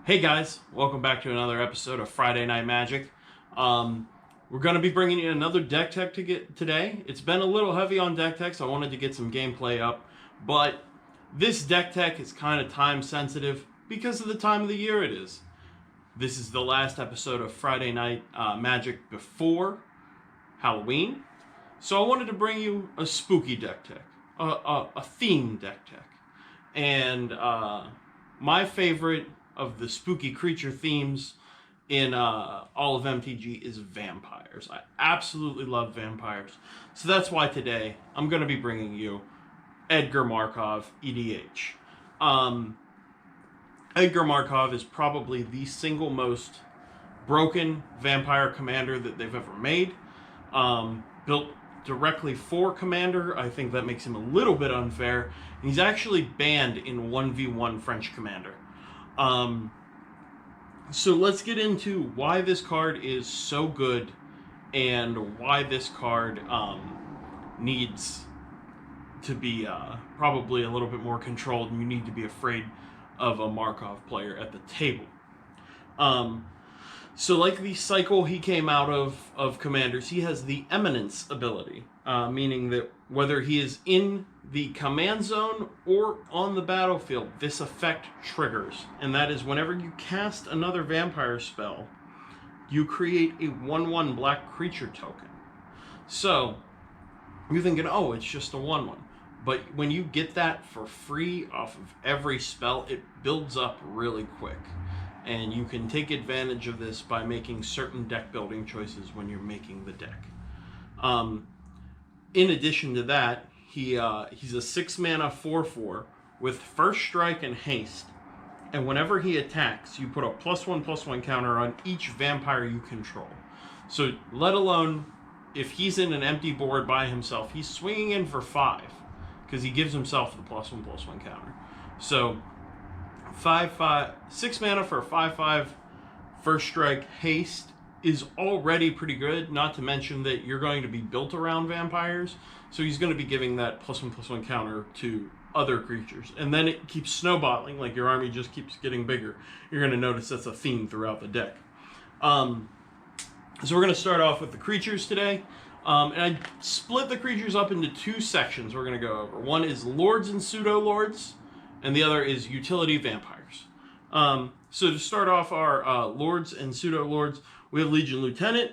Hey guys, welcome back to another episode of Friday Night Magic. We're going to be bringing you another deck tech today. It's been a little heavy on deck tech, so I wanted to get some gameplay up. But this deck tech is kind of time sensitive because of the time of the year it is. This is the last episode of Friday Night Magic before Halloween. So I wanted to bring you a spooky deck tech, a theme deck tech. And my favorite of the spooky creature themes in all of MTG is vampires. I absolutely love vampires. So that's why today I'm going to be bringing you Edgar Markov, EDH. Edgar Markov is probably the single most broken vampire commander that they've ever made. Built directly for Commander, I think that makes him a little bit unfair. And he's actually banned in 1v1 French Commander. So let's get into why this card is so good and why this card needs to be probably a little bit more controlled, and you need to be afraid of a Markov player at the table. So like the cycle he came out of Commanders, he has the Eminence ability, meaning that whether he is in the command zone or on the battlefield, this effect triggers. And that is whenever you cast another vampire spell, you create a 1/1 black creature token. So you're thinking, oh, it's just a 1/1. But when you get that for free off of every spell, it builds up really quick. And you can take advantage of this by making certain deck building choices when you're making the deck. In addition to that, he's a 6-mana 4/4 with First Strike and Haste. And whenever he attacks, you put a +1/+1 counter on each vampire you control. So let alone if he's in an empty board by himself, he's swinging in for 5 because he gives himself the +1/+1 counter. So 6 mana for a 5/5 First Strike Haste is already pretty good, not to mention that you're going to be built around vampires, so he's going to be giving that +1/+1 counter to other creatures. And then it keeps snowballing, like your army just keeps getting bigger. You're going to notice that's a theme throughout the deck. So we're going to start off with the creatures today. And I split the creatures up into 2 sections we're going to go over. One is Lords and Pseudo-Lords, and the other is Utility Vampires. So to start off our Lords and Pseudo-Lords, we have Legion Lieutenant,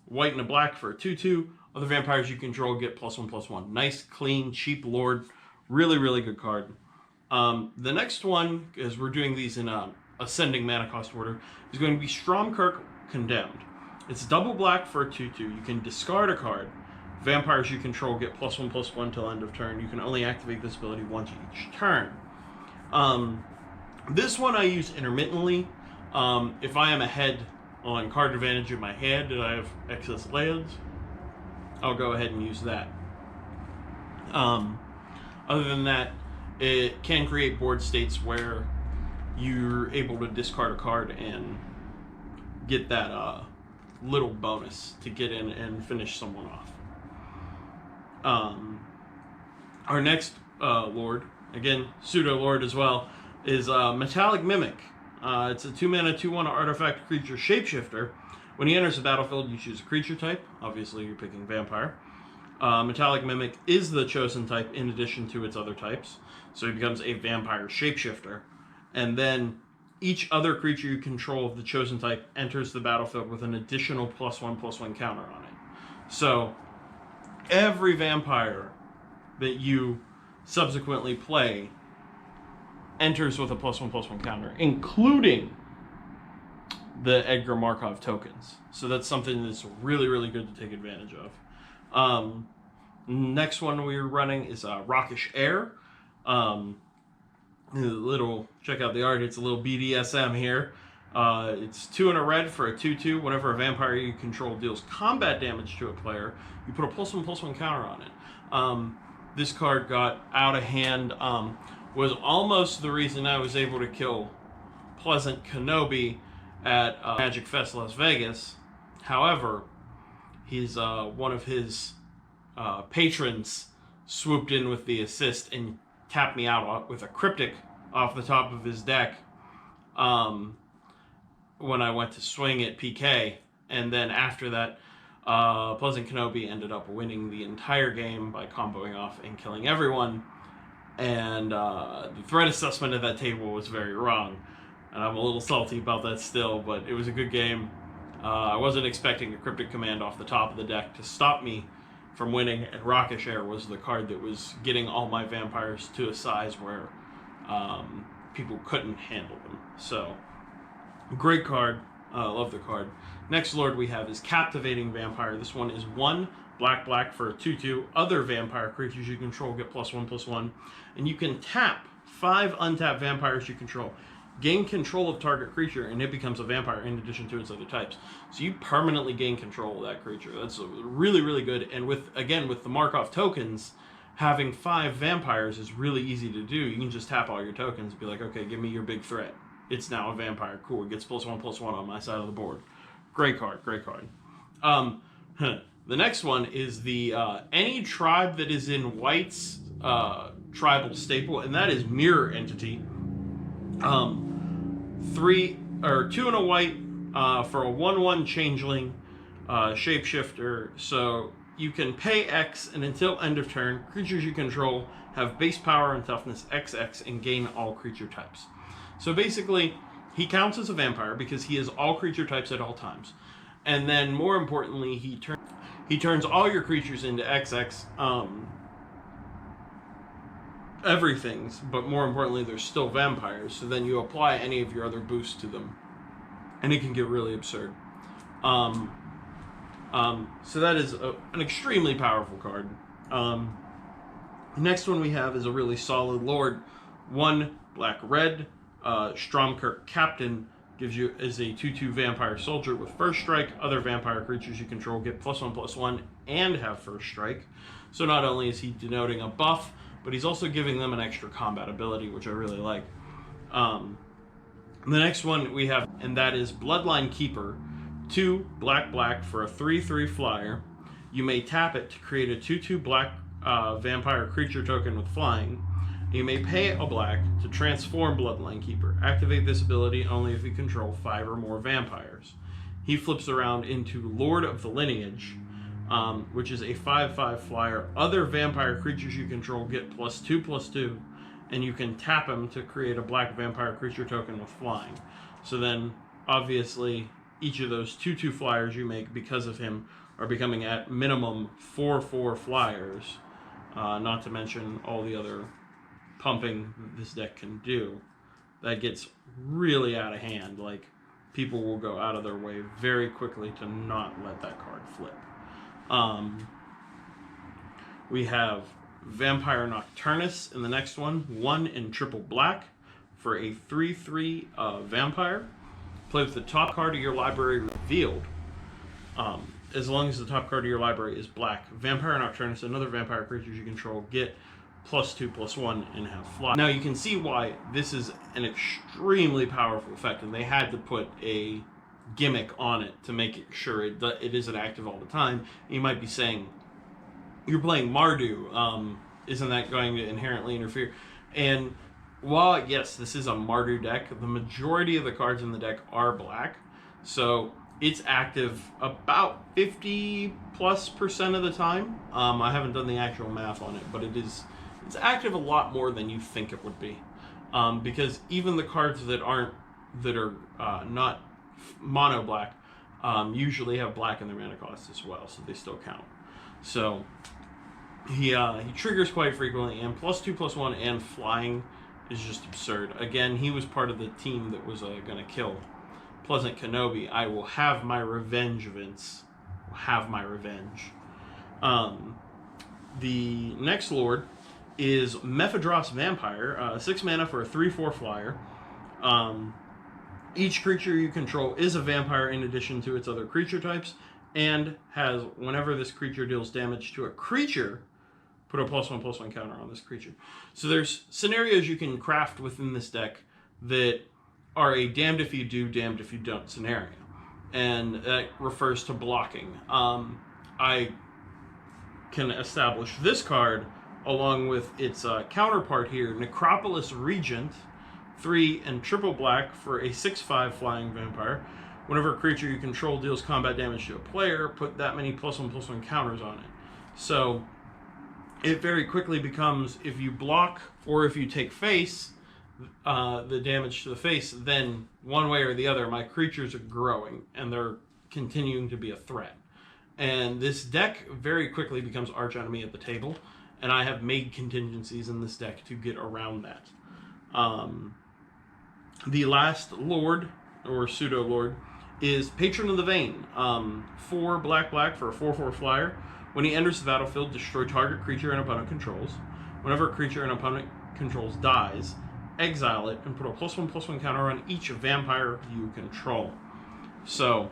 white and a black for a 2/2. Other vampires you control get +1/+1. Nice, clean, cheap Lord. Really, really good card. The next one, as we're doing these in ascending mana cost order, is going to be Stromkirk Condemned. It's double black for a 2/2. You can discard a card. Vampires you control get +1/+1 till end of turn. You can only activate this ability once each turn. This one I use intermittently. If I am ahead on card advantage in my hand and I have excess lands, I'll go ahead and use that. Other than that, it can create board states where you're able to discard a card and get that little bonus to get in and finish someone off. Our next Lord, again, Pseudo-Lord as well, is Metallic Mimic. It's a 2-mana 2/1 artifact creature shapeshifter. When he enters the battlefield, you choose a creature type. Obviously, you're picking vampire. Metallic Mimic is the chosen type in addition to its other types. So he becomes a vampire shapeshifter. And then each other creature you control of the chosen type enters the battlefield with an additional +1/+1 counter on it. So every vampire that you subsequently play enters with a +1/+1 counter, including the Edgar Markov tokens. So that's something that's really, really good to take advantage of. Next one we're running is Rockish Air. Check out the art. It's a little BDSM here. It's 2 and a red for a 2/2. Whenever a vampire you control deals combat damage to a player, you put a +1/+1 counter on it. This card got out of hand. Was almost the reason I was able to kill Pleasant Kenobi at Magic Fest Las Vegas. However, one of his patrons swooped in with the assist and tapped me out with a cryptic off the top of his deck when I went to swing at PK, and then after that, Pleasant Kenobi ended up winning the entire game by comboing off and killing everyone. And the threat assessment at that table was very wrong, and I'm a little salty about that still, but it was a good game. I wasn't expecting a Cryptic Command off the top of the deck to stop me from winning, and Rockish Air was the card that was getting all my vampires to a size where people couldn't handle them. So, great card. Love the card. Next Lord we have is Captivating Vampire. This one is 1 black for a 2/2. Other vampire creatures you control get +1/+1. And you can tap 5 untapped vampires you control. Gain control of target creature, and it becomes a vampire in addition to its other types. So you permanently gain control of that creature. That's really, really good. And with the Markov tokens, having 5 vampires is really easy to do. You can just tap all your tokens and be like, okay, give me your big threat. It's now a vampire. Cool. It gets +1/+1 on my side of the board. Great card. Great card. The next one is the any tribe that is in White's tribal staple, and that is Mirror Entity. 2 and a white for a 1/1 changeling shapeshifter. So you can pay X, and until end of turn, creatures you control have base power and toughness XX and gain all creature types. So basically, he counts as a vampire because he is all creature types at all times. And then more importantly, he turns all your creatures into XX everything's, but more importantly, they're still vampires. So then you apply any of your other boosts to them, and it can get really absurd. So that is an extremely powerful card. The next one we have is a really solid Lord. 1 black-red, Stromkirk Captain gives you as a 2/2 vampire soldier with first strike. Other vampire creatures you control get +1/+1 and have first strike. So not only is he denoting a buff, but he's also giving them an extra combat ability, which I really like. The next one we have, and that is Bloodline Keeper. 2 black for a 3/3 flyer. You may tap it to create a 2/2 black vampire creature token with flying. You may pay a black to transform Bloodline Keeper. Activate this ability only if you control 5 or more vampires. He flips around into Lord of the Lineage, which is a 5/5 flyer. Other vampire creatures you control get +2/+2, and you can tap him to create a black vampire creature token with flying. So then, obviously, each of those 2/2 flyers you make because of him are becoming at minimum 4/4 flyers, not to mention all the other pumping this deck can do. That gets really out of hand. Like, people will go out of their way very quickly to not let that card flip. We have Vampire Nocturnus in the next one. 1 in triple black for a 3/3 vampire. Play with the top card of your library revealed. As long as the top card of your library is black. Vampire Nocturnus and other vampire creatures you control get +2/+1 and have fly. Now you can see why this is an extremely powerful effect, and they had to put a gimmick on it to make it sure it isn't active all the time. You might be saying, you're playing Mardu, isn't that going to inherently interfere? And while, yes, this is a Mardu deck, the majority of the cards in the deck are black, so it's active about 50+% of the time. I haven't done the actual math on it, but it's active a lot more than you think it would be, because even the cards that are not mono black usually have black in their mana cost as well, so they still count. So he triggers quite frequently, and +2/+1 and flying is just absurd. Again, he was part of the team that was going to kill Pleasant Kenobi. I will have my revenge, Vince. Will have my revenge. The next Lord is Mephidros Vampire. 6 mana for a 3/4 flyer. Each creature you control is a vampire in addition to its other creature types, and has, whenever this creature deals damage to a creature, put a +1/+1 counter on this creature. So there's scenarios you can craft within this deck that are a damned if you do, damned if you don't scenario. And that refers to blocking. I can establish this card along with its counterpart here, Necropolis Regent, 3 and triple black for a 6/5 flying vampire. Whenever a creature you control deals combat damage to a player, put that many +1/+1 counters on it. So it very quickly becomes, if you block or if you take face, the damage to the face, then one way or the other, my creatures are growing and they're continuing to be a threat. And this deck very quickly becomes arch enemy at the table, and I have made contingencies in this deck to get around that. The last Lord, or pseudo-Lord, is Patron of the Vein. 4 black for a 4/4 flyer. When he enters the battlefield, destroy target creature an opponent controls. Whenever a creature an opponent controls dies, exile it and put a +1/+1 counter on each vampire you control. So,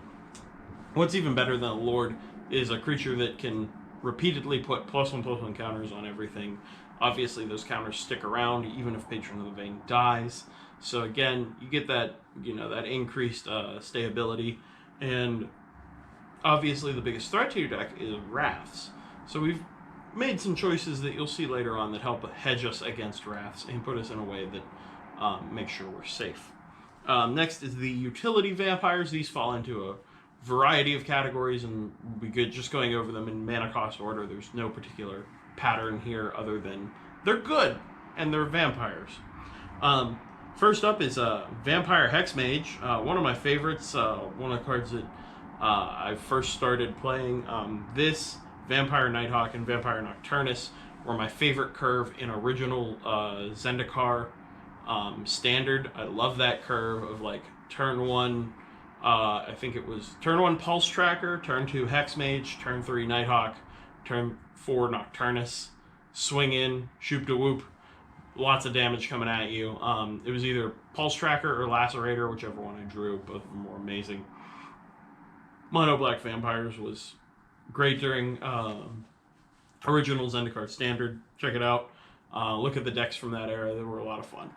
what's even better than a Lord is a creature that can repeatedly put +1/+1 counters on everything. Obviously, those counters stick around even if Patron of the Vein dies. So again, you get that, that increased stability, and obviously the biggest threat to your deck is Wraths. So we've made some choices that you'll see later on that help hedge us against Wraths and put us in a way that makes sure we're safe. Next is the utility vampires. These fall into a variety of categories, and we'll be good just going over them in mana cost order. There's no particular pattern here other than they're good and they're vampires. First up is Vampire Hexmage, one of my favorites, one of the cards that I first started playing. This, Vampire Nighthawk, and Vampire Nocturnus were my favorite curve in original Zendikar standard. I love that curve of like turn 1, I think it was turn 1 Pulse Tracker, turn 2 Hexmage, turn 3 Nighthawk, turn 4 Nocturnus, swing in, shoop to whoop. Lots of damage coming at you. It was either Pulse Tracker or Lacerator, whichever one I drew. Both of them were amazing. Mono Black Vampires was great during original Zendikar Standard. Check it out. Look at the decks from that era. They were a lot of fun.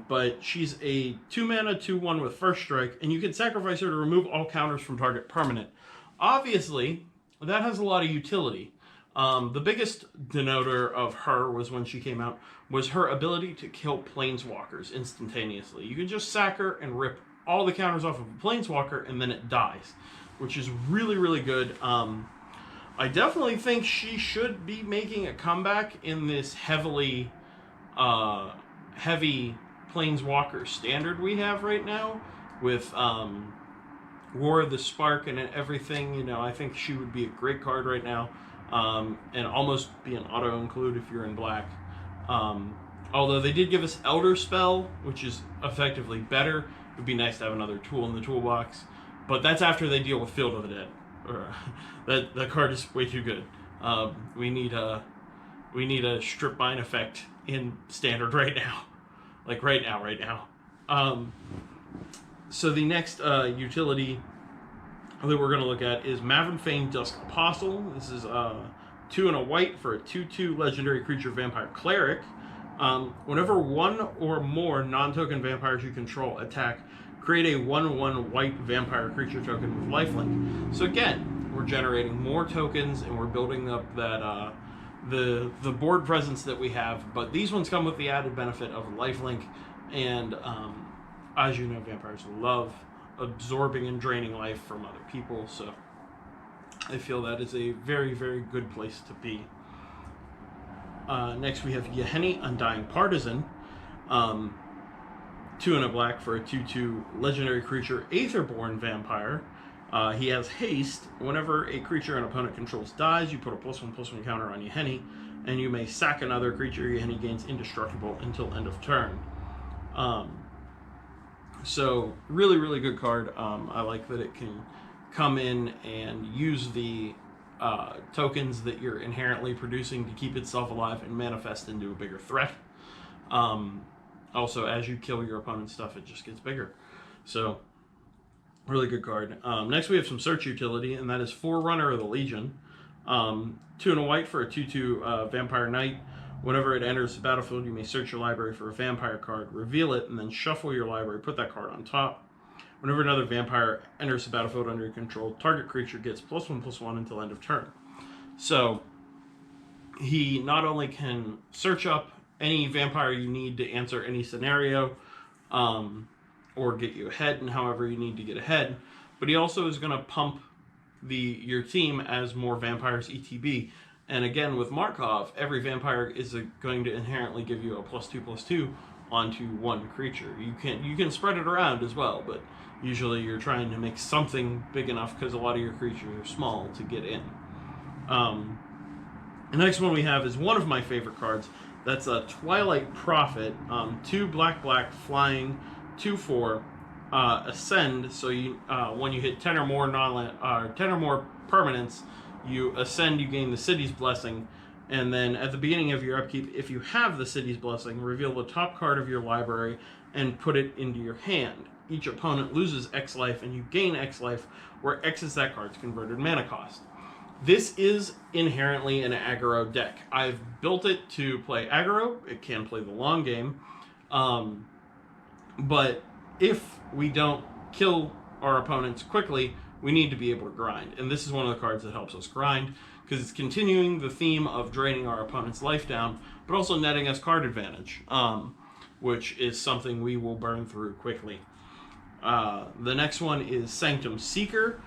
But she's a 2-mana, 2/1 with First Strike, and you can sacrifice her to remove all counters from target permanent. Obviously, that has a lot of utility. The biggest denoter of her was when she came out, was her ability to kill planeswalkers instantaneously. You could just sack her and rip all the counters off of a planeswalker and then it dies, which is really, really good. I definitely think she should be making a comeback in this heavy planeswalker standard we have right now with War of the Spark and everything. I think she would be a great card right now. And almost be an auto-include if you're in black. Although they did give us Elder Spell, which is effectively better. It would be nice to have another tool in the toolbox. But that's after they deal with Field of the Dead. That card is way too good. We need a Strip Mine effect in Standard right now. Like right now. So the next utility that we're going to look at is Mavin Fane Dusk Apostle. This is 2 and a white for a 2/2 legendary creature vampire cleric. Whenever one or more non-token vampires you control attack, create a 1/1 white vampire creature token with lifelink. So again, we're generating more tokens and we're building up that the board presence that we have. But these ones come with the added benefit of lifelink, and as you know, vampires love absorbing and draining life from other people, so I feel that is a very, very good place to be. Next we have Yahenni Undying Partisan, 2 and a black for a 2/2 legendary creature Aetherborn vampire. He has haste. Whenever a creature an opponent controls dies, you put a +1/+1 counter on Yahenni, and you may sack another creature. Yahenni gains indestructible until end of turn. So really, really good card. I like that it can come in and use the tokens that you're inherently producing to keep itself alive and manifest into a bigger threat. Also, as you kill your opponent's stuff, it just gets bigger. So really good card. Next we have some search utility, and that is Forerunner of the Legion. 2 and a white for a 2/2 Vampire Knight. Whenever it enters the battlefield, you may search your library for a vampire card, reveal it, and then shuffle your library, put that card on top. Whenever another vampire enters the battlefield under your control, target creature gets +1/+1 until end of turn. So he not only can search up any vampire you need to answer any scenario, or get you ahead and however you need to get ahead. But he also is going to pump your team as more vampires ETB. And again, with Markov, every vampire is going to inherently give you a +2/+2 onto one creature. You can spread it around as well, but usually you're trying to make something big enough because a lot of your creatures are small to get in. The next one we have is one of my favorite cards. That's a Twilight Prophet, 2 black flying, 2/4, ascend. So you when you hit 10 or more 10 or more permanents, you ascend. You gain the City's Blessing, and then at the beginning of your upkeep, if you have the City's Blessing, reveal the top card of your library and put it into your hand. Each opponent loses X life, and you gain X life, where X is that card's converted mana cost. This is inherently an aggro deck. I've built it to play aggro. It can play the long game. But if we don't kill our opponents quickly, we need to be able to grind. And this is one of the cards that helps us grind, because it's continuing the theme of draining our opponent's life down, but also netting us card advantage, which is something we will burn through quickly. The next one is Sanctum Seeker.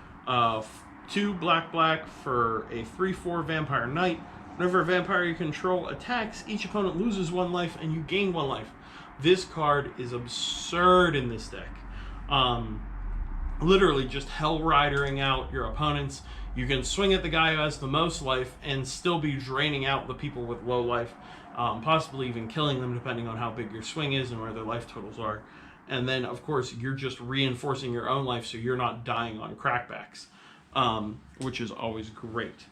2 black for a 3/4 vampire knight. Whenever a vampire you control attacks, each opponent loses 1 life and you gain 1 life. This card is absurd in this deck. Literally just hell ridering out your opponents. You can swing at the guy who has the most life and still be draining out the people with low life, possibly even killing them depending on how big your swing is and where their life totals are. And then, of course, you're just reinforcing your own life so you're not dying on crackbacks, which is always great.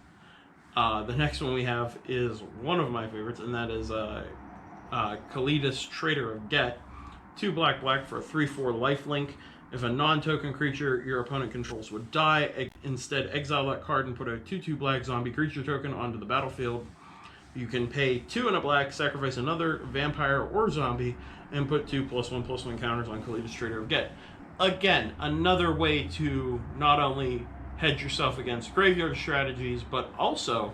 The next one we have is one of my favorites, and that is Kalidas, Trader of Get. 2 black for a 3/4 lifelink. If a non-token creature your opponent controls would die, instead exile that card and put a 2/2 black zombie creature token onto the battlefield. You can pay 2 and a black, sacrifice another vampire or zombie, and put 2 +1/+1 counters on Kalidas, Trader of Get. Again, another way to not only hedge yourself against graveyard strategies, but also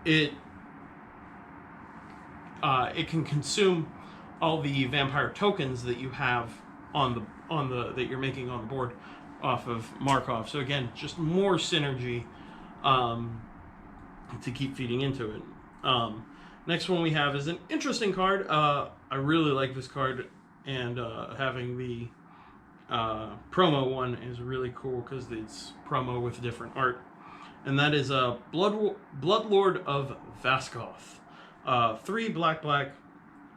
it can consume all the vampire tokens that you have on the that you're making on the board off of Markov. So again, just more synergy to keep feeding into it. Next one we have is an interesting card. I really like this card, and having the promo one is really cool because it's promo with different art. And that is Bloodlord of Vaskoth. 3 black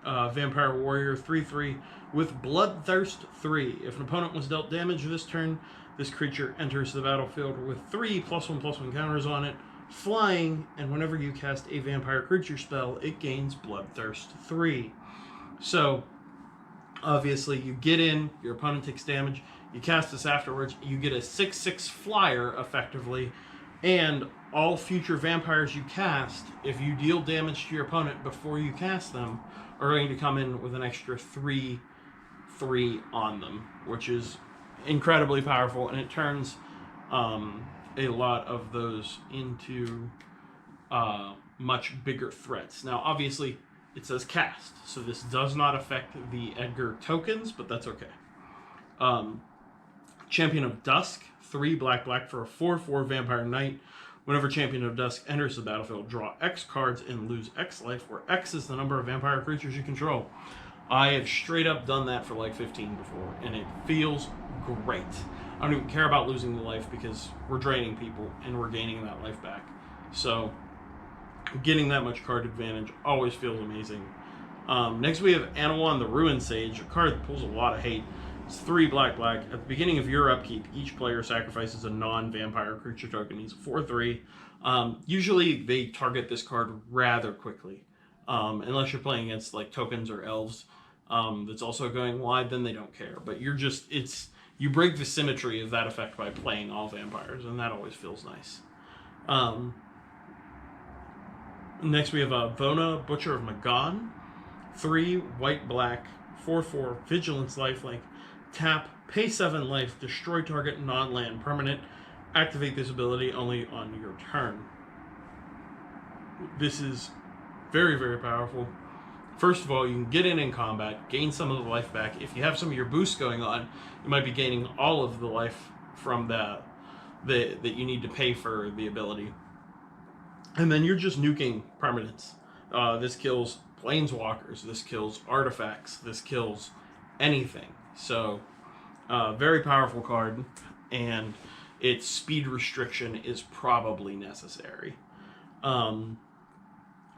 vampire warrior, 3/3 with Bloodthirst 3. If an opponent was dealt damage this turn, this creature enters the battlefield with 3 +1/+1 counters on it, flying, and whenever you cast a vampire creature spell, it gains Bloodthirst 3. So obviously you get in, your opponent takes damage, you cast this afterwards, you get a 6/6 flyer effectively, and all future vampires you cast, if you deal damage to your opponent before you cast them, are going to come in with an extra 3/3 on them, which is incredibly powerful, and it turns a lot of those into much bigger threats. Now, obviously, it says cast, so this does not affect the Edgar tokens, but that's okay. Champion of Dusk, 3 black for a 4/4 vampire knight. Whenever Champion of Dusk enters the battlefield, draw X cards and lose X life, where X is the number of vampire creatures you control. I have straight up done that for like 15 before, and it feels great. I don't even care about losing the life because we're draining people and we're gaining that life back. So getting that much card advantage always feels amazing. Next we have Anawan the Ruin Sage, a card that pulls a lot of hate. It's 3 black. At the beginning of your upkeep, each player sacrifices a non-vampire creature token. He's a 4/3. Usually they target this card rather quickly. Unless you're playing against like tokens or elves that's also going wide, then they don't care. But you break the symmetry of that effect by playing all vampires, and that always feels nice. Next we have Vona, Butcher of Magan. 3 white 4/4 Vigilance lifelink. Tap, pay 7 life, destroy target non-land permanent. Activate this ability only on your turn. This is Very, very powerful. First of all, you can get in combat, gain some of the life back. If you have some of your boosts going on, you might be gaining all of the life from that you need to pay for the ability. And then you're just nuking permanents. This kills planeswalkers, this kills artifacts, this kills anything. So, very powerful card, and its speed restriction is probably necessary.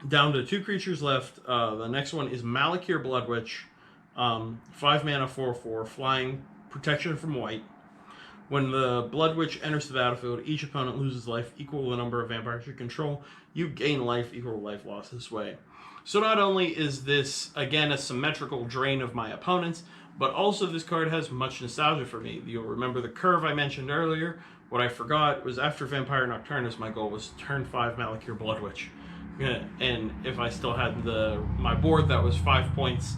Down to 2 creatures left. The next one is Malakir Bloodwitch. 5 mana, 4/4, flying, protection from white. When the Bloodwitch enters the battlefield, each opponent loses life equal to the number of vampires you control. You gain life equal to life lost this way. So not only is this, again, a symmetrical drain of my opponents, but also this card has much nostalgia for me. You'll remember the curve I mentioned earlier. What I forgot was after Vampire Nocturnus, my goal was turn 5 Malakir Bloodwitch. And if I still had my board, that was 5 points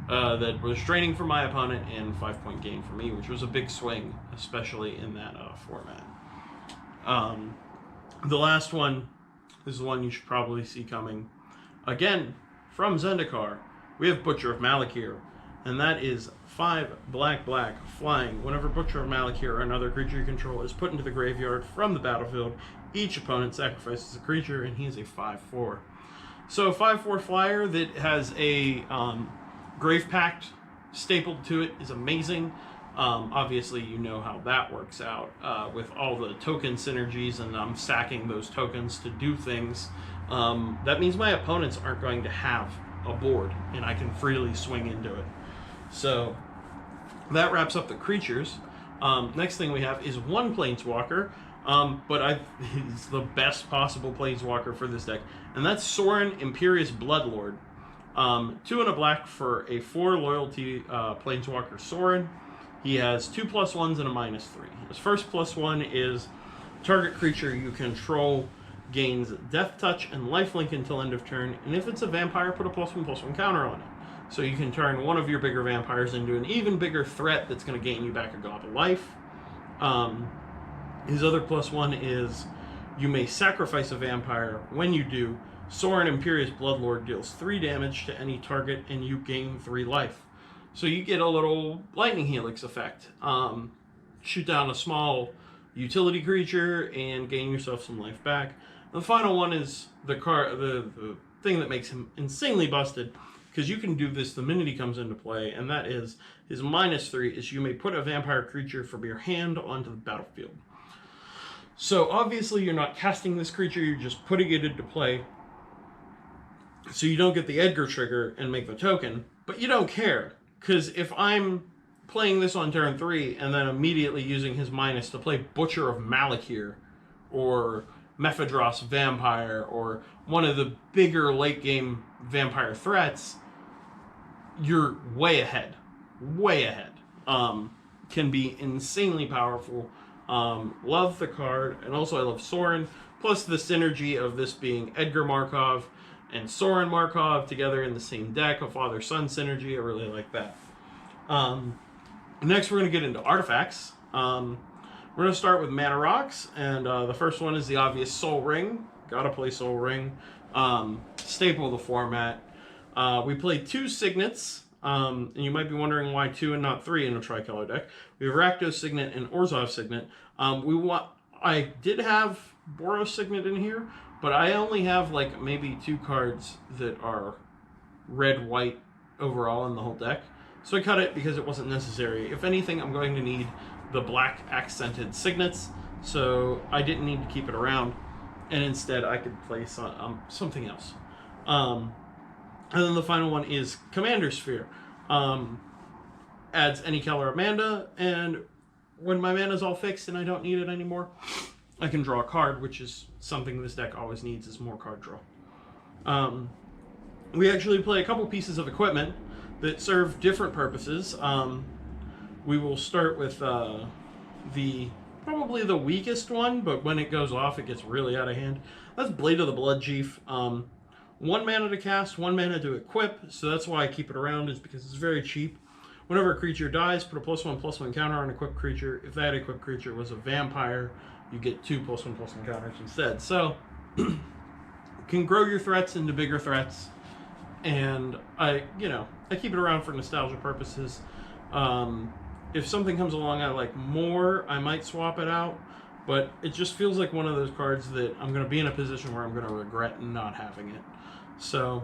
that was draining for my opponent and 5-point gain for me, which was a big swing, especially in that format. The last one is the one you should probably see coming. Again, from Zendikar, we have Butcher of Malakir, and that is 5 black, flying. Whenever Butcher of Malakir or another creature you control is put into the graveyard from the battlefield, each opponent sacrifices a creature, and he is a 5/4. So a 5/4 flyer that has a Grave Pact stapled to it is amazing. Obviously, you know how that works out with all the token synergies, and I'm sacking those tokens to do things. That means my opponents aren't going to have a board, and I can freely swing into it. So that wraps up the creatures. Next thing we have is 1 Planeswalker, but he's the best possible Planeswalker for this deck, and that's Sorin, Imperious Bloodlord. 2 and a black for a 4 loyalty Planeswalker Sorin. He has 2+1s and a -3. His first +1 is target creature you control gains Death Touch and Lifelink until end of turn, and if it's a vampire, put a +1/+1 counter on it. So you can turn one of your bigger vampires into an even bigger threat that's going to gain you back a gob of life. His other +1 is you may sacrifice a vampire. When you do, Sorin Imperious Bloodlord deals 3 damage to any target, and you gain 3 life. So you get a little Lightning Helix effect. Shoot down a small utility creature and gain yourself some life back. The final one is the thing that makes him insanely busted, because you can do this the minute he comes into play, and that is his -3 is you may put a vampire creature from your hand onto the battlefield. So obviously you're not casting this creature, you're just putting it into play. So you don't get the Edgar trigger and make the token, but you don't care, because if I'm playing this on turn 3 and then immediately using his minus to play Butcher of Malakir or Mephedros Vampire or one of the bigger late game vampire threats, you're way ahead. Way ahead. Can be insanely powerful. Love the card, and also I love Sorin, plus the synergy of this being Edgar Markov and Sorin Markov together in the same deck, a father-son synergy. I really like that. Next, we're going to get into artifacts. We're going to start with Mana Rocks, and the first one is the obvious Soul Ring. Gotta play Soul Ring. Staple of the format. We play 2 Signets, and you might be wondering why 2 and not 3 in a tricolor deck. We have Rakdos Signet and Orzhov Signet. I did have Boros Signet in here, but I only have like maybe 2 cards that are red-white overall in the whole deck. So I cut it because it wasn't necessary. If anything, I'm going to need the black accented Signets, so I didn't need to keep it around, and instead I could play something else. And then the final one is Commander Sphere. Adds any color of mana, and when my mana's all fixed and I don't need it anymore, I can draw a card, which is something this deck always needs, is more card draw. We actually play a couple pieces of equipment that serve different purposes. We will start with probably the weakest one, but when it goes off, it gets really out of hand. That's Blade of the Bloodchief. 1 mana to cast, 1 mana to equip, so that's why I keep it around, is because it's very cheap. Whenever a creature dies, put a +1/+1 counter on an equipped creature. If that equipped creature was a vampire, you get 2 +1/+1 counters instead. So, can grow your threats into bigger threats. And I keep it around for nostalgia purposes. If something comes along I like more, I might swap it out. But it just feels like one of those cards that I'm going to be in a position where I'm going to regret not having it. So,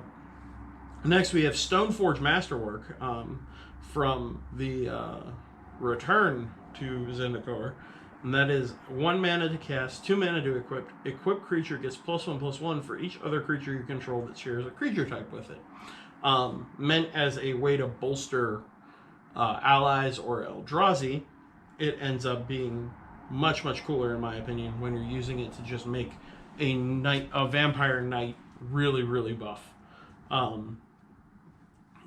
next we have Stoneforge Masterwork from the Return to Zendikar. And that is 1 mana to cast, 2 mana to equip. Equipped creature gets +1/+1 for each other creature you control that shares a creature type with it. Meant as a way to bolster allies or Eldrazi, it ends up being much, much cooler in my opinion when you're using it to just make a vampire knight really, really buff.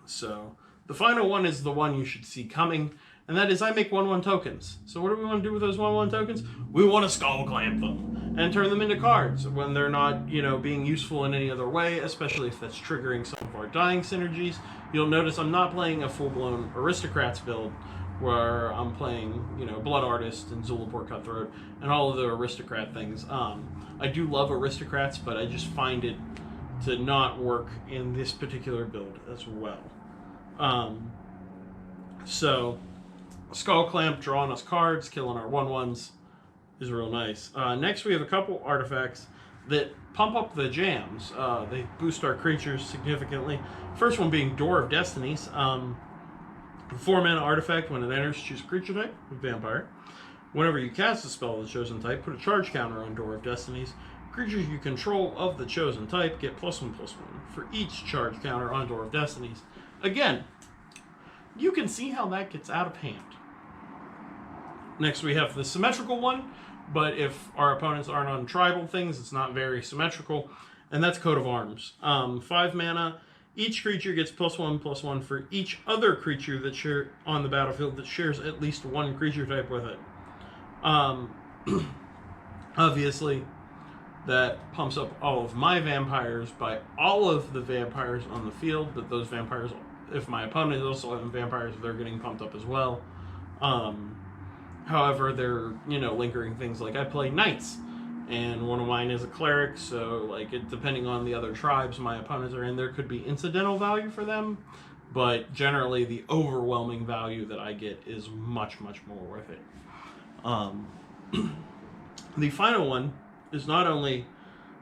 So the final one is the one you should see coming, and that is I make 1/1 tokens. So what do we want to do with those 1/1 tokens? We want to skull clamp them and turn them into cards when they're not, being useful in any other way, especially if that's triggering some of our dying synergies. You'll notice I'm not playing a full-blown Aristocrats build where I'm playing, Blood Artist and Zulaport Cutthroat and all of the Aristocrat things. I do love Aristocrats, but I just find it to not work in this particular build as well. So Skull Clamp, drawing us cards, killing our 1/1s is real nice. Next we have a couple artifacts that pump up the jams. They boost our creatures significantly. First one being Door of Destinies. 4 mana artifact. When it enters, choose a creature type, vampire. Whenever you cast a spell of the chosen type, put a charge counter on Door of Destinies. Creatures you control of the chosen type get +1/+1 for each charge counter on Door of Destinies. Again, you can see how that gets out of hand. Next we have the symmetrical one, but if our opponents aren't on tribal things, it's not very symmetrical, and that's Coat of Arms. 5 mana. Each creature gets +1/+1 for each other creature that share on the battlefield that shares at least one creature type with it. Obviously, that pumps up all of my vampires by all of the vampires on the field, but those vampires, if my opponent is also having vampires, they're getting pumped up as well. However, they're, lingering things like I play knights, and one of mine is a cleric, so depending on the other tribes my opponents are in, there could be incidental value for them, but generally the overwhelming value that I get is much, much more worth it. The final one is not only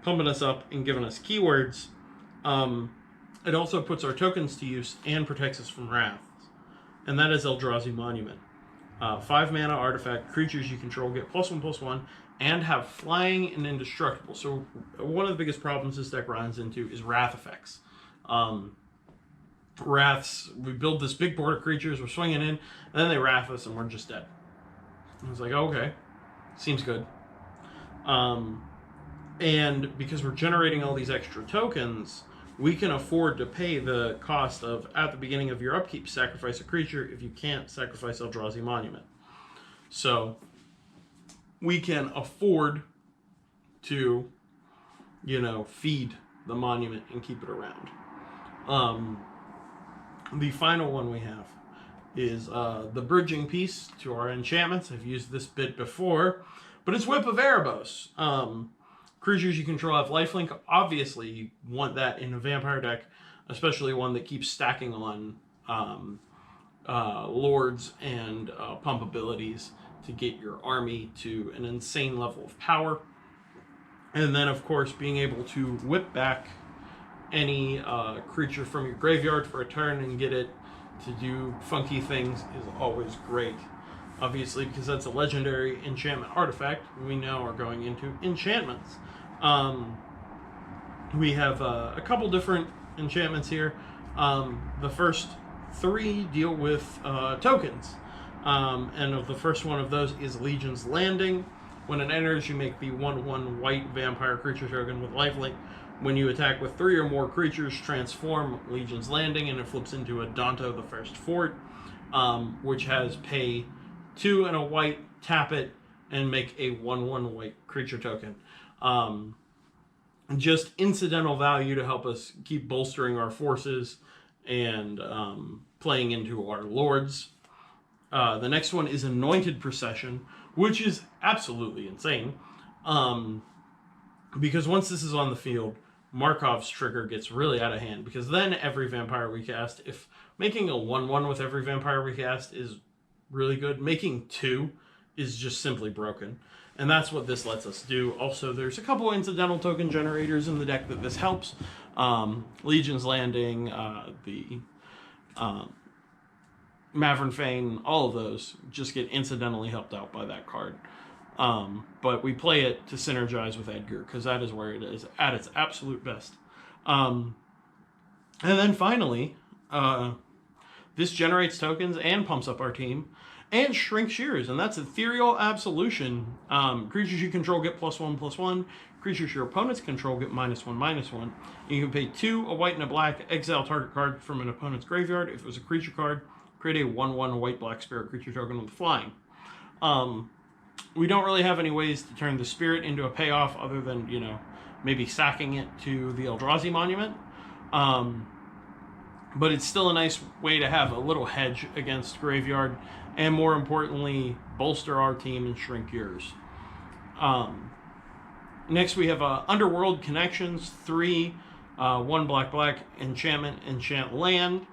pumping us up and giving us keywords, it also puts our tokens to use and protects us from wraths, and that is Eldrazi Monument. 5 mana artifact. Creatures you control get +1/+1 and have flying and indestructible. So one of the biggest problems this deck runs into is wrath effects. Wraths, we build this big board of creatures, we're swinging in, and then they wrath us and we're just dead. I was like, okay, seems good. And because we're generating all these extra tokens, we can afford to pay the cost of, at the beginning of your upkeep, sacrifice a creature if you can't sacrifice Eldrazi Monument. So we can afford to, feed the monument and keep it around. The final one we have is the bridging piece to our enchantments. I've used this bit before, but it's Whip of Erebos. Creatures you control have lifelink. Obviously, you want that in a vampire deck, especially one that keeps stacking on lords and pump abilities to get your army to an insane level of power. And then, of course, being able to whip back any creature from your graveyard for a turn and get it to do funky things is always great. Obviously, because that's a legendary enchantment artifact, we now are going into enchantments. We have a couple different enchantments here. The first 3 deal with tokens. And the first one of those is Legion's Landing. When it enters, you make the 1/1 white vampire creature token with lifelink. When you attack with 3 or more creatures, transform Legion's Landing, and it flips into a Danto the First Fort, which has pay 2 and a white, tap it, and make a 1/1 white creature token. Just incidental value to help us keep bolstering our forces and playing into our lords. The next one is Anointed Procession, which is absolutely insane. Because once this is on the field, Markov's trigger gets really out of hand, because then every vampire we cast, if making a 1/1 with every vampire we cast is really good, making 2 is just simply broken. And that's what this lets us do. Also, there's a couple incidental token generators in the deck that this helps. Legion's Landing, the Mavern Fane, all of those just get incidentally helped out by that card. But we play it to synergize with Edgar, because that is where it is at its absolute best. And then finally, this generates tokens and pumps up our team and shrinks yours, and that's Ethereal Absolution. Creatures you control get +1/+1. Creatures your opponents control get -1/-1. You can pay 2, a white and a black, exile target card from an opponent's graveyard. If it was a creature card, create a 1/1 white-black spirit creature token with flying. We don't really have any ways to turn the spirit into a payoff other than, maybe sacking it to the Eldrazi Monument. But it's still a nice way to have a little hedge against graveyard, and more importantly, bolster our team and shrink yours. Next we have Underworld Connections, 3, 1 black, enchantment, enchant land.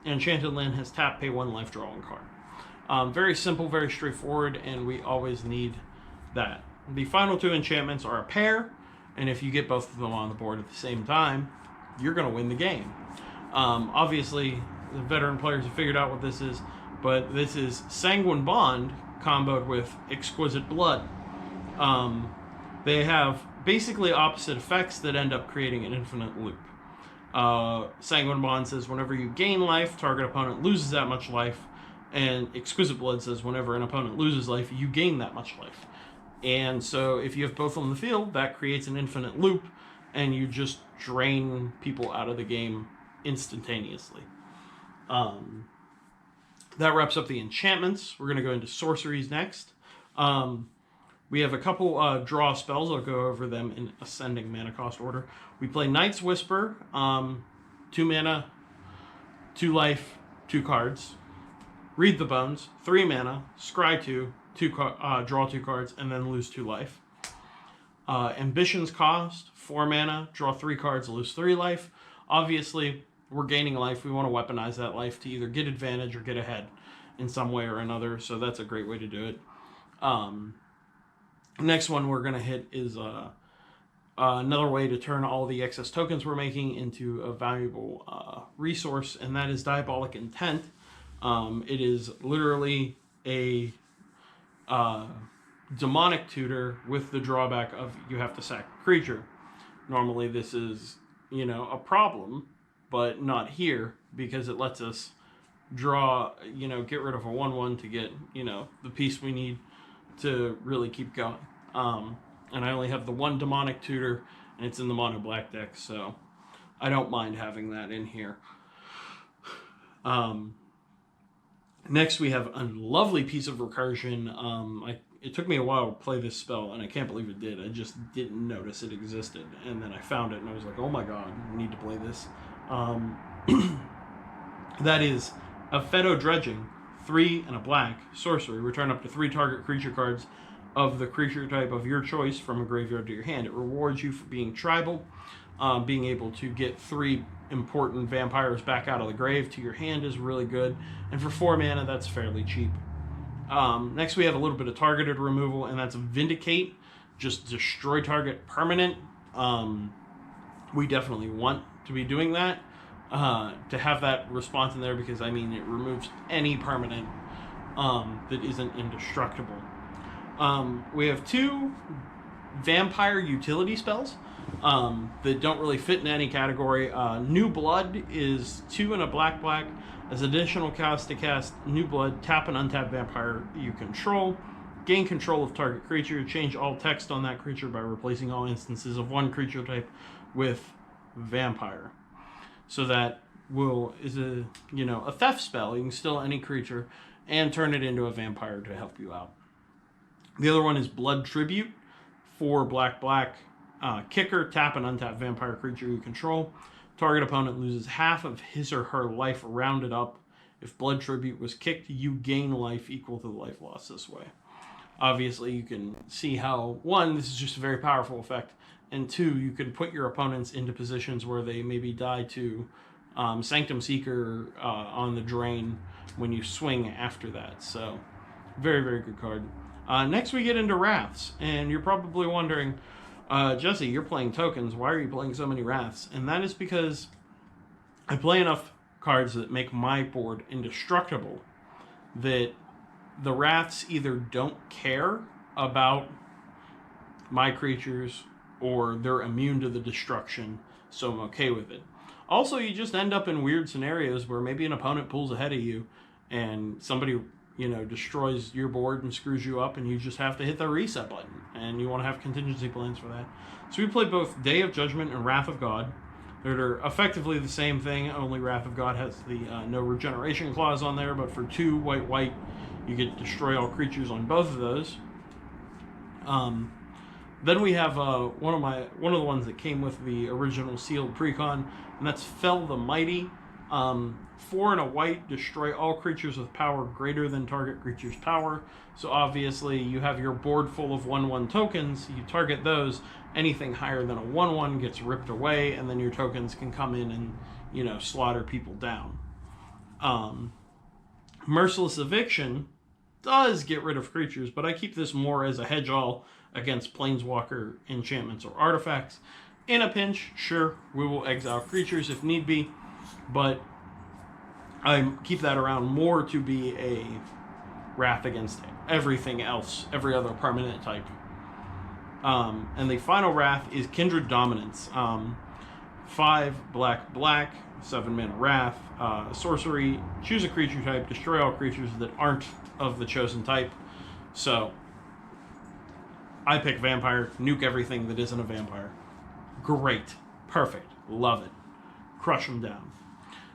Enchanted land has tap, pay 1 life, draw 1 card. Very simple, very straightforward, and we always need that. The final 2 enchantments are a pair, and if you get both of them on the board at the same time, you're going to win the game. Obviously, the veteran players have figured out what this is, but this is Sanguine Bond comboed with Exquisite Blood. They have basically opposite effects that end up creating an infinite loop. Sanguine Bond says whenever you gain life, target opponent loses that much life, and Exquisite Blood says whenever an opponent loses life, you gain that much life. And so if you have both on the field, that creates an infinite loop, and you just drain people out of the game instantaneously. That wraps up the enchantments. We're going to go into sorceries next. We have a couple draw spells. I'll go over them in ascending mana cost order. We play Night's Whisper, 2 mana, 2 life, 2 cards. Read the Bones, 3 mana, scry 2, draw 2 cards, and then lose 2 life. Ambition's Cost, 4 mana, draw 3 cards, lose 3 life. Obviously, we're gaining life. We want to weaponize that life to either get advantage or get ahead in some way or another, so that's a great way to do it. Next one we're going to hit is another way to turn all the excess tokens we're making into a valuable resource, and that is Diabolic Intent. It is literally a demonic tutor with the drawback of you have to sack a creature. Normally this is, a problem, but not here, because it lets us draw, get rid of a 1/1 to get, the piece we need to really keep going. And I only have the 1 demonic tutor, and it's in the mono black deck, so I don't mind having that in here. Next we have a lovely piece of recursion. It took me a while to play this spell, and I can't believe it did. I just didn't notice it existed, and then I found it, and I was like, oh my god, I need to play this. That is Aphedo Dredging, 3 and a black, sorcery. Return up to 3 target creature cards of the creature type of your choice from a graveyard to your hand. It rewards you for being tribal. Being able to get 3 important vampires back out of the grave to your hand is really good. And for 4 mana, that's fairly cheap. Next we have a little bit of targeted removal, and that's Vindicate. Just destroy target permanent. We definitely want to be doing that. To have that response in there, because it removes any permanent that isn't indestructible. We have 2 vampire utility spells that don't really fit in any category. New Blood is 2 and a black. As additional cost to cast New Blood, tap an untapped vampire you control. Gain control of target creature. Change all text on that creature by replacing all instances of one creature type with vampire. So that is a theft spell. You can steal any creature and turn it into a vampire to help you out. The other one is Blood Tribute, 4 black. Kicker, tap an untapped vampire creature you control. Target opponent loses half of his or her life rounded up. If Blood Tribute was kicked, you gain life equal to the life lost this way. Obviously, you can see how, 1, this is just a very powerful effect, and 2, you can put your opponents into positions where they maybe die to Sanctum Seeker on the drain when you swing after that. So, very, very good card. Next, we get into Wraths, and you're probably wondering, Jesse, you're playing tokens. Why are you playing so many Wraths? And that is because I play enough cards that make my board indestructible that the Wraths either don't care about my creatures or they're immune to the destruction, so I'm okay with it. Also, you just end up in weird scenarios where maybe an opponent pulls ahead of you and somebody, destroys your board and screws you up, and you just have to hit the reset button, and you want to have contingency plans for that. So we play both Day of Judgment and Wrath of God. They're effectively the same thing, only Wrath of God has the no regeneration clause on there, but for 2 white, you get destroy all creatures on both of those. Then we have one of the ones that came with the original sealed precon, and that's Fell the Mighty. 4 and a white, destroy all creatures with power greater than target creature's power. So obviously you have your board full of 1/1 tokens, you target those, anything higher than a 1/1 gets ripped away, and then your tokens can come in and, slaughter people down. Merciless Eviction does get rid of creatures, but I keep this more as a hedge-all against planeswalker enchantments or artifacts. In a pinch, sure, we will exile creatures if need be, but I keep that around more to be a wrath against everything else, every other permanent type. And the final wrath is Kindred Dominance. 5 black, 7 mana wrath, sorcery, choose a creature type, destroy all creatures that aren't of the chosen type. So I pick vampire, nuke everything that isn't a vampire. Great. Perfect. Love it. Crush them down.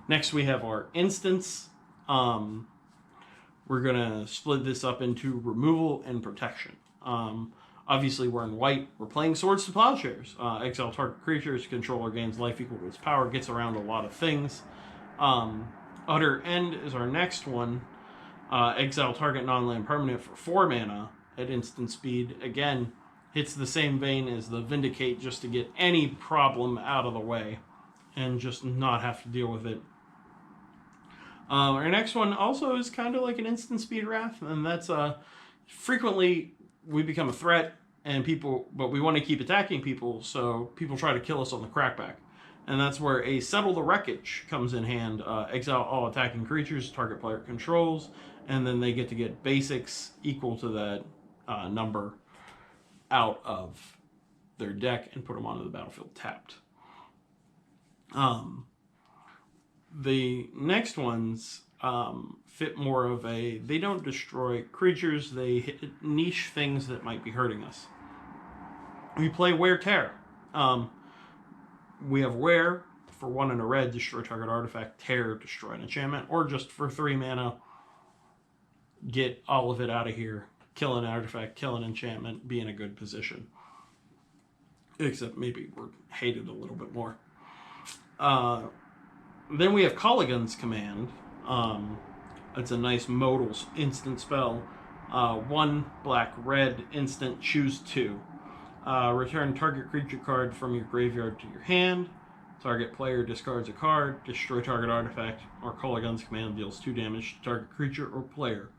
Next we have our instants. We're going to split this up into removal and protection. Obviously we're in white. We're playing Swords to Plowshares. Exile target creatures, controller gains life equal to its power, gets around a lot of things. Utter End is our next one. Exile target non-land permanent for 4 mana at instant speed. Again, hits the same vein as the Vindicate, just to get any problem out of the way and just not have to deal with it. Our next one also is kind of like an instant speed wrath, and that's frequently we become a threat, but we want to keep attacking people, so people try to kill us on the crackback. And that's where a Settle the Wreckage comes in hand. Exile all attacking creatures target player controls, and then they get to get basics equal to that number out of their deck and put them onto the battlefield tapped. The next ones fit more of they don't destroy creatures, they hit niche things that might be hurting us. We play Wear Tear. We have Wear for 1 and a red, destroy target artifact, Tear, destroy an enchantment, or just for 3 mana, get all of it out of here, kill an artifact, kill an enchantment, be in a good position. Except maybe we're hated a little bit more. Then we have Colligan's Command. It's a nice modal instant spell. 1 black, red, instant, choose 2. Return target creature card from your graveyard to your hand. Target player discards a card. Destroy target artifact. Or Colligan's Command deals 2 damage to target creature or player.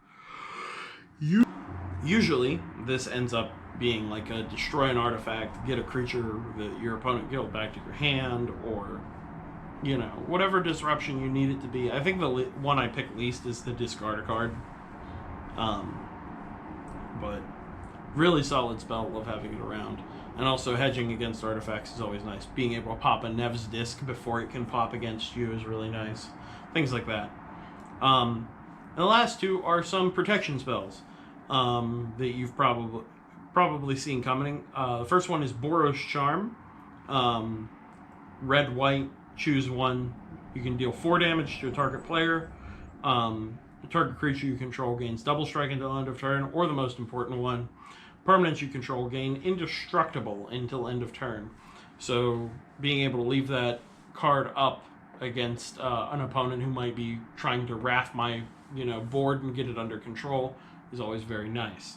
Usually, this ends up being like a destroy an artifact, get a creature that your opponent killed back to your hand, or whatever disruption you need it to be. I think the one I pick least is the discard a card. But really solid spell, love having it around. And also hedging against artifacts is always nice. Being able to pop a Nev's Disc before it can pop against you is really nice. Things like that. And the last 2 are some protection spells that you've probably seen coming. The first one is Boros Charm. Red, white, choose 1. You can deal 4 damage to a target player. The target creature you control gains double strike until end of turn, or the most important one, permanents you control gain indestructible until end of turn. So being able to leave that card up against an opponent who might be trying to wrath my board and get it under control is always very nice.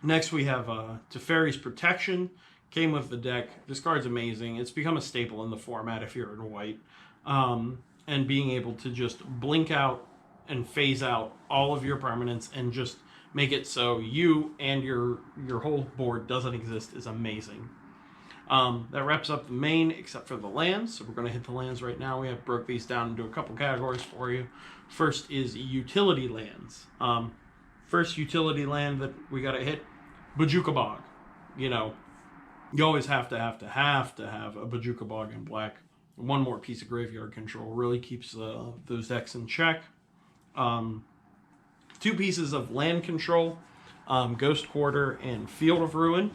Next we have Teferi's Protection. came with the deck. This card's amazing. It's become a staple in the format if you're in white. And being able to just blink out and phase out all of your permanents and just make it so you and your whole board doesn't exist is amazing. That wraps up the main, except for the lands. So we're going to hit the lands right now. We have broke these down into a couple categories for you. First is utility lands. First utility land that we got to hit, Bojuka Bog. You know, you always have to have a Bojuka Bog in black. One more piece of graveyard control really keeps those decks in check. 2 pieces of land control, Ghost Quarter and Field of Ruin.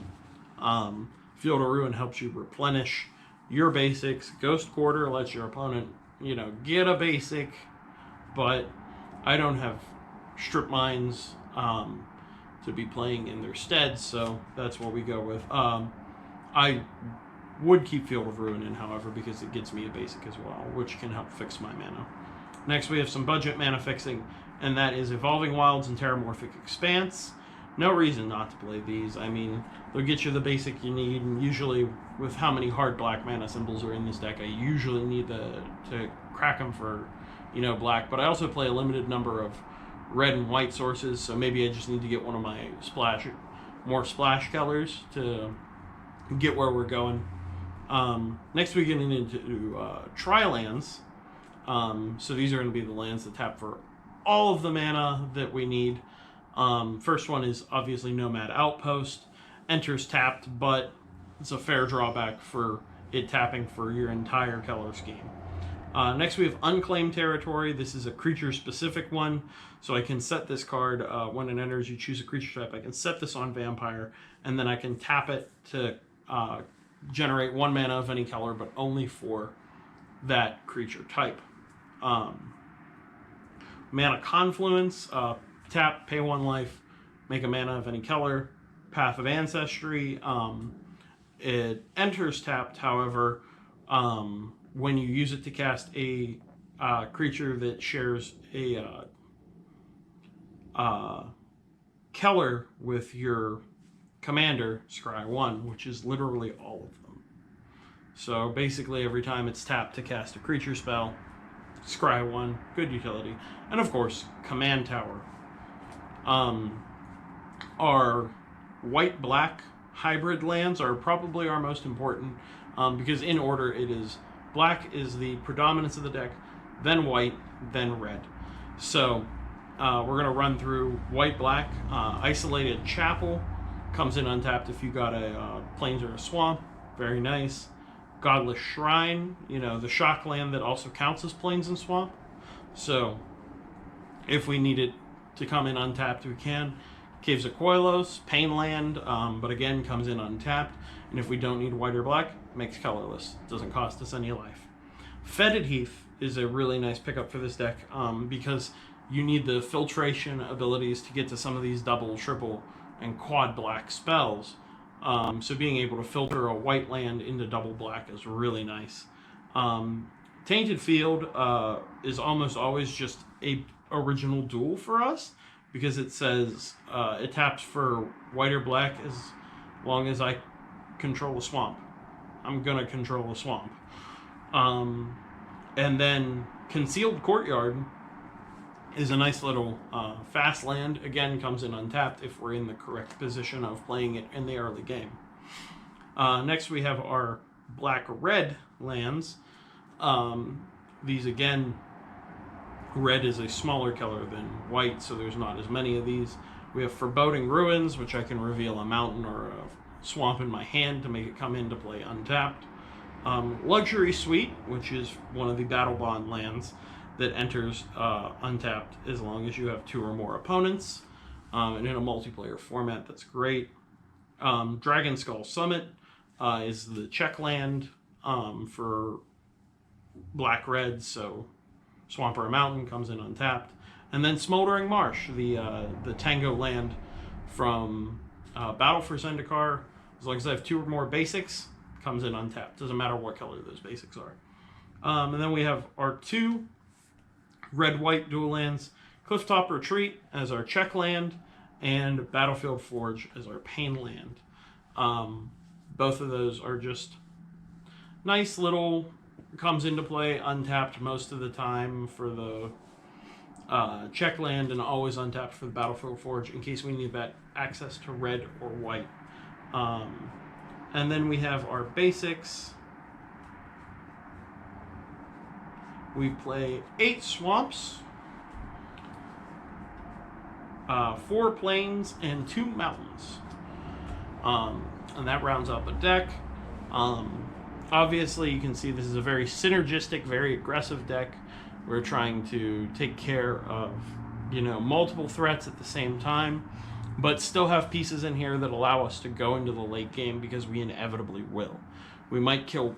Field of Ruin helps you replenish your basics. Ghost Quarter lets your opponent, you know, get a basic, but I don't have strip mines to be playing in their stead, so that's what we go with. I would keep Field of Ruin in, however, because it gets me a basic as well, which can help fix my mana. Next, we have some budget mana fixing, and that is Evolving Wilds and Terramorphic Expanse. No reason not to play these. I mean, they'll get you the basic you need, and usually with how many hard black mana symbols are in this deck, I usually need to crack them for, you know, black. But I also play a limited number of red and white sources, so maybe I just need to get one of my more splash colors to get where we're going. Next, we get into Tri-lands. So these are going to be the lands that tap for all of the mana that we need. First one is obviously Nomad Outpost. Enters tapped, but it's a fair drawback for it tapping for your entire color scheme. Next, we have Unclaimed Territory. This is a creature-specific one, so I can set this card when it enters. You choose a creature type. I can set this on Vampire, and then I can tap it to generate 1 mana of any color, but only for that creature type. Mana Confluence. Tap, pay 1 life, make a mana of any color. Path of Ancestry. It enters tapped, however, when you use it to cast a creature that shares a color with your commander, scry 1, which is literally all of them. So basically every time it's tapped to cast a creature spell, scry 1, good utility. And of course, Command Tower. Our white-black hybrid lands are probably our most important, because in order it is black is the predominance of the deck, then white, then red. So we're going to run through white-black. Isolated Chapel comes in untapped if you got a Plains or a Swamp. Very nice. Godless Shrine, you know, the shock land that also counts as Plains and Swamp. So if we need it to come in untapped, we can. Caves of Koilos, Pain Land, but again comes in untapped. And if we don't need white or black, makes colorless. Doesn't cost us any life. Fetid Heath is a really nice pickup for this deck, because you need the filtration abilities to get to some of these double, triple, and quad black spells. So being able to filter a white land into double black is really nice. Tainted Field is almost always just a original duel for us, because it says it taps for white or black as long as I control a swamp. I'm gonna control a swamp. And then Concealed Courtyard is a nice little fast land. Again, comes in untapped if we're in the correct position of playing it in the early game. Next we have our black-red lands. These again, red is a smaller color than white, so there's not as many of these. We have Foreboding Ruins, which I can reveal a mountain or a swamp in my hand to make it come into play untapped. Luxury Suite, which is one of the Battle Bond lands that enters untapped as long as you have 2 or more opponents. And in a multiplayer format, that's great. Dragon Skull Summit is the check land for black-red, so swamp or a mountain comes in untapped. And then Smoldering Marsh, the Tango land from Battle for Zendikar. As long as I have 2 or more basics, comes in untapped. Doesn't matter what color those basics are. And then we have our 2 red-white dual lands, Clifftop Retreat as our check land, and Battlefield Forge as our pain land. Both of those are just nice little, comes into play untapped most of the time for the check land, and always untapped for the Battlefield Forge in case we need that access to red or white. And then we have our basics. We play 8 swamps, 4 plains, and 2 mountains. And that rounds up a deck. Obviously, you can see this is a very synergistic, very aggressive deck. We're trying to take care of, multiple threats at the same time, but still have pieces in here that allow us to go into the late game, because we inevitably will. We might kill,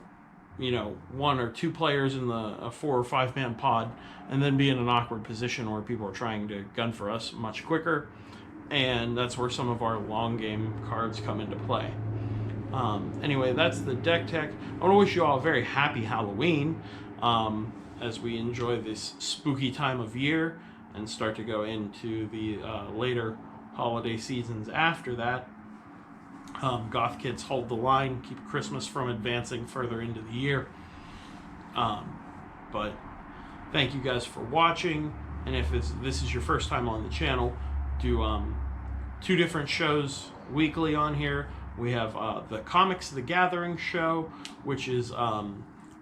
1 or 2 players in a 4 or 5 man pod, and then be in an awkward position where people are trying to gun for us much quicker, and that's where some of our long game cards come into play. Anyway, that's the deck tech. I want to wish you all a very happy Halloween as we enjoy this spooky time of year and start to go into the later holiday seasons after that. Goth kids, hold the line, keep Christmas from advancing further into the year. But thank you guys for watching, and if this is your first time on the channel, do 2 different shows weekly on here. We have the Comics the Gathering show, which is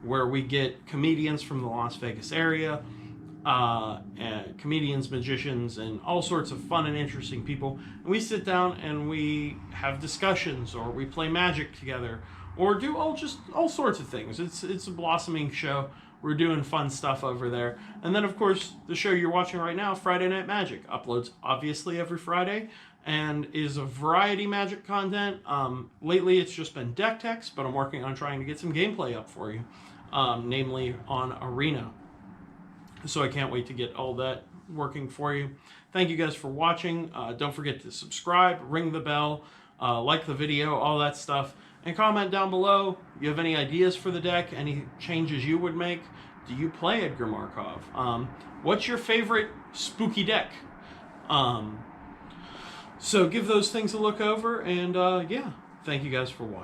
where we get comedians from the Las Vegas area, and comedians, magicians, and all sorts of fun and interesting people. And we sit down and we have discussions, or we play Magic together, or do all sorts of things. It's a blossoming show. We're doing fun stuff over there. And then, of course, the show you're watching right now, Friday Night Magic, uploads obviously every Friday, and is a variety Magic content. Lately, it's just been deck techs, but I'm working on trying to get some gameplay up for you, namely on Arena. So I can't wait to get all that working for you. Thank you guys for watching. Don't forget to subscribe, ring the bell, like the video, all that stuff. And comment down below, you have any ideas for the deck, any changes you would make? Do you play Edgar Markov? What's your favorite spooky deck? So give those things a look over, and yeah, thank you guys for watching.